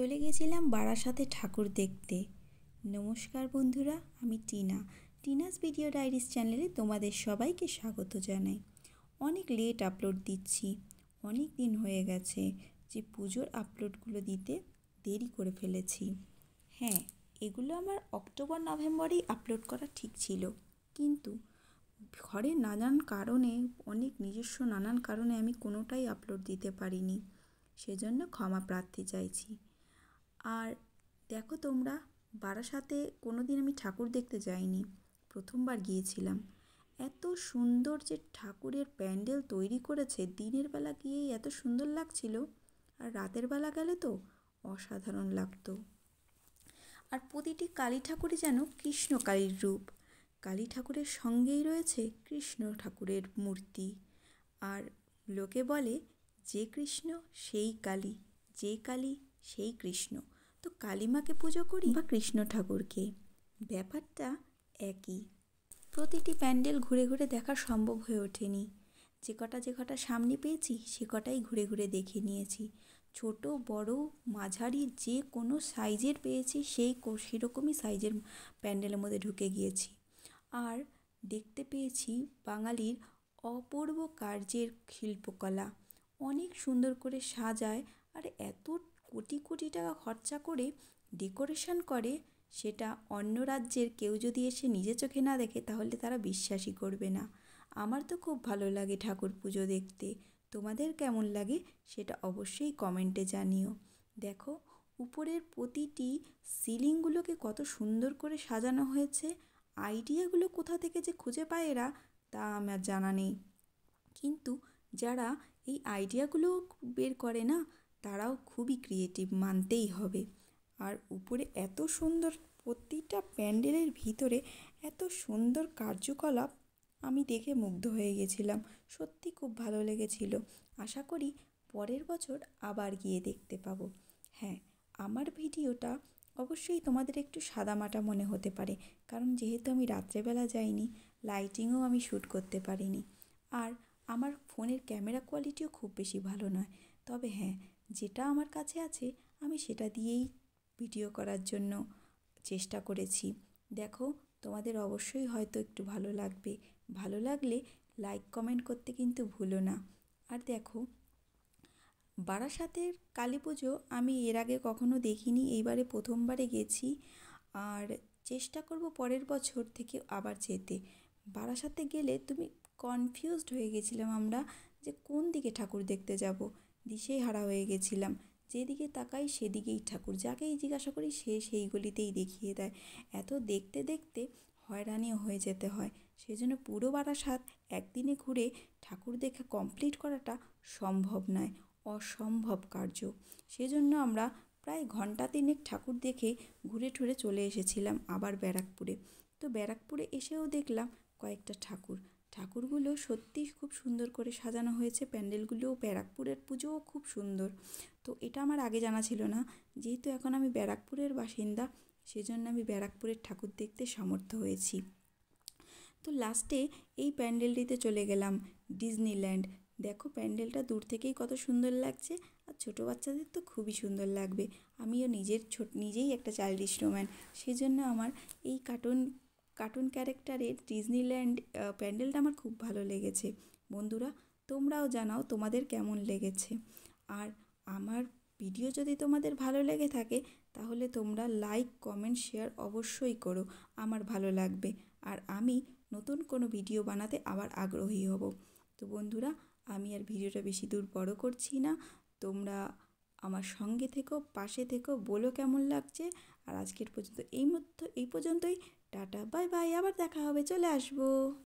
চলে গেছিলাম বারাসাতে ঠাকুর দেখতে। নমস্কার বন্ধুরা, আমি টিনাস ভিডিও ডায়েরিজ চ্যানেলে তোমাদের সবাইকে স্বাগত জানাই। অনেক লেট আপলোড দিচ্ছি, অনেক দিন হয়ে গেছে যে পুজোর আপলোডগুলো দিতে দেরি করে ফেলেছি। হ্যাঁ, এগুলো আমার অক্টোবর নভেম্বরেই আপলোড করা ঠিক ছিল, কিন্তু ঘরের নানান কারণে, নিজস্ব নানান কারণে আমি কোনোটাই আপলোড দিতে পারিনি। সেজন্য ক্ষমা প্রার্থী চাইছি। আর দেখো, তোমরা বারাসাতে কোনো দিন আমি ঠাকুর দেখতে যাইনি, প্রথমবার গিয়েছিলাম। এত সুন্দর যে ঠাকুরের প্যান্ডেল তৈরি করেছে, দিনের বেলা গিয়েই এত সুন্দর লাগছিল, আর রাতের বেলা গেলে তো অসাধারণ লাগতো। আর প্রতিটি কালী ঠাকুরই যেন কৃষ্ণ কালীর রূপ। কালী ঠাকুরের সঙ্গেই রয়েছে কৃষ্ণ ঠাকুরের মূর্তি। আর লোকে বলে, যে কৃষ্ণ সেই কালী, যে কালী সেই কৃষ্ণ। তো কালীমাকে পুজো করি বা কৃষ্ণ ঠাকুরকে, ব্যাপারটা একই। প্রতিটি প্যান্ডেল ঘুরে ঘুরে দেখা সম্ভব হয়ে ওঠেনি। যে কটা সামনে পেয়েছি সে কটাই ঘুরে ঘুরে দেখে নিয়েছি। ছোট বড় মাঝারি যে কোনো সাইজের পেয়েছি সেরকমই সাইজের প্যান্ডেলের মধ্যে ঢুকে গিয়েছি। আর দেখতে পেয়েছি বাঙালির অপূর্ব কার্যের শিল্পকলা। অনেক সুন্দর করে সাজায়, আর এত কোটি কোটি টাকা খরচা করে ডেকোরেশন করে, সেটা অন্য রাজ্যের কেউ যদি এসে নিজে চোখে না দেখে তাহলে তারা বিশ্বাসই করবে না। আমার তো খুব ভালো লাগে ঠাকুর পুজো দেখতে। তোমাদের কেমন লাগে সেটা অবশ্যই কমেন্টে জানিও। দেখো, উপরের প্রতিটি সিলিংগুলোকে কত সুন্দর করে সাজানো হয়েছে। আইডিয়াগুলো কোথা থেকে যে খুঁজে পায় এরা, তা আমার জানা নেই, কিন্তু যারা এই আইডিয়াগুলো বের করে না, তারাও খুবই ক্রিয়েটিভ মানতেই হবে। আর উপরে এত সুন্দর, প্রতিটা প্যান্ডেলের ভিতরে এত সুন্দর কার্যকলাপ, আমি দেখে মুগ্ধ হয়ে গেছিলাম। সত্যি খুব ভালো লেগেছিল। আশা করি পরের বছর আবার গিয়ে দেখতে পাবো। হ্যাঁ, আমার ভিডিওটা অবশ্যই তোমাদের একটু সাদামাটা মনে হতে পারে, কারণ যেহেতু আমি রাত্রেবেলা যাইনি, লাইটিংও আমি শ্যুট করতে পারিনি। আর আমার ফোনের ক্যামেরা কোয়ালিটিও খুব বেশি ভালো নয়। তবে হ্যাঁ, যেটা আমার কাছে আছে আমি সেটা দিয়েই ভিডিও করার জন্য চেষ্টা করেছি। দেখো, তোমাদের অবশ্যই হয়তো একটু ভালো লাগবে। ভালো লাগলে লাইক কমেন্ট করতে কিন্তু ভুলো না। আর দেখো, বারাসাতের কালী পুজো আমি এর আগে কখনো দেখিনি, এইবারে প্রথমবারে গেছি। আর চেষ্টা করব পরের বছর থেকে আবার যেতে। বারাসাতে গেলে তুমি কনফিউজড হয়ে গেছিলাম আমরা, যে কোন দিকে ঠাকুর দেখতে যাব। দিশেহারা হয়ে গেছিলাম, যেদিকে তাকাই সেদিকেই ঠাকুর, যাকেই জিজ্ঞাসা করি সে সেই গলিতেই দেখিয়ে দেয়। এত দেখতে দেখতে হয়রানিও হয়ে যেতে হয়। সেজন্য পুরো বারাসাত একদিনে ঘুরে ঠাকুর দেখা কমপ্লিট করাটা সম্ভব নয়, অসম্ভব কার্য। সেজন্য আমরা প্রায় ঘন্টা তিনেক ঠাকুর দেখে ঘুরে ঠুরে চলে এসেছিলাম আবার ব্যারাকপুরে। তো ব্যারাকপুরে এসেও দেখলাম কয়েকটা ঠাকুরগুলো সত্যিই খুব সুন্দর করে সাজানো হয়েছে। প্যান্ডেলগুলোও, ব্যারাকপুরের পুজোও খুব সুন্দর। তো এটা আমার আগে জানা ছিল না। যেহেতু এখন আমি ব্যারাকপুরের বাসিন্দা, সেজন্য আমি ব্যারাকপুরের ঠাকুর দেখতে সমর্থ হয়েছি। তো লাস্টে এই প্যান্ডেলটিতে চলে গেলাম, ডিজনিল্যান্ড। দেখো, প্যান্ডেলটা দূর থেকেই কত সুন্দর লাগছে, আর ছোটো বাচ্চাদের তো খুবই সুন্দর লাগবে। আমিও নিজেই একটা চাইল্ড স্নোম্যান, সেজন্য আমার এই কার্টুন ক্যারেক্টারের ডিজনিল্যান্ড প্যান্ডেলটা আমার খুব ভালো লেগেছে। বন্ধুরা, তোমরাও জানাও তোমাদের কেমন লেগেছে। আর আমার ভিডিও যদি তোমাদের ভালো লেগে থাকে তাহলে তোমরা লাইক কমেন্ট শেয়ার অবশ্যই করো, আমার ভালো লাগবে। আর আমি নতুন কোনো ভিডিও বানাতে আবার আগ্রহী হব। তো বন্ধুরা, আমি আর ভিডিওটা বেশি দূর বড় করছি না। তোমরা আমার সঙ্গে থেকো, পাশে থেকো, বলো কেমন লাগছে। আর আজকের পর্যন্ত এই পর্যন্তই। টাটা, বাই বাই, আবার দেখা হবে, চলে আসবো।